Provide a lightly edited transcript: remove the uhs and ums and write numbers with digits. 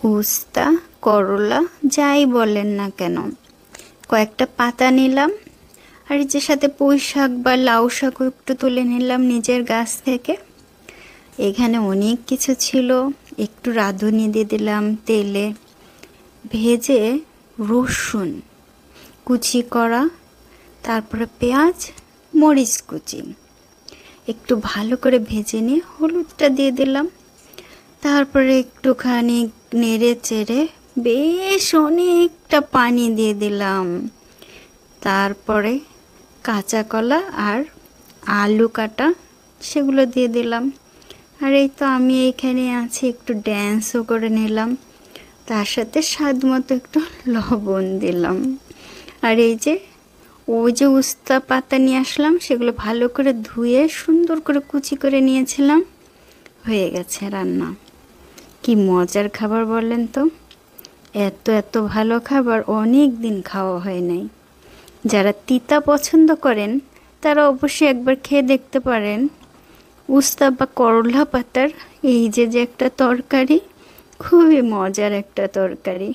উস্তা, করলা যাই বলেন না কেন, কয়েকটা পাতা নিলাম। আর এই যে সাথে পুঁই শাক বা লাউ শাকও একটু তুলে নিলাম নিজের গাছ থেকে। এখানে অনেক কিছু ছিল। একটু রাঁধুনি দিয়ে দিলাম তেলে, ভেজে রসুন কুচি করা, তারপরে পেঁয়াজ, মরিচ কুচি একটু ভালো করে ভেজে নিয়ে হলুদটা দিয়ে দিলাম। তারপরে একটুখানি নেড়ে চেড়ে বেশ অনেকটা পানি দিয়ে দিলাম। তারপরে কাঁচা কলা আর আলু কাটা সেগুলো দিয়ে দিলাম। আর এই তো আমি এইখানে আছি, একটু ড্যান্সও করে নিলাম। তার সাথে স্বাদ মতো একটু লবণ দিলাম। আর এই যে ওই যে উস্তা পাতা নিয়ে আসলাম, সেগুলো ভালো করে ধুয়ে সুন্দর করে কুচি করে নিয়েছিলাম। হয়ে গেছে রান্না। কি মজার খাবার বলেন তো! এত এত ভালো খাবার অনেক দিন খাওয়া হয় নাই। যারা তিতা পছন্দ করেন তারা অবশ্যই একবার খেয়ে দেখতে পারেন। উস্তা বা করলা পাতার এই যে যে একটা তরকারি, খুবই মজার একটা তরকারি।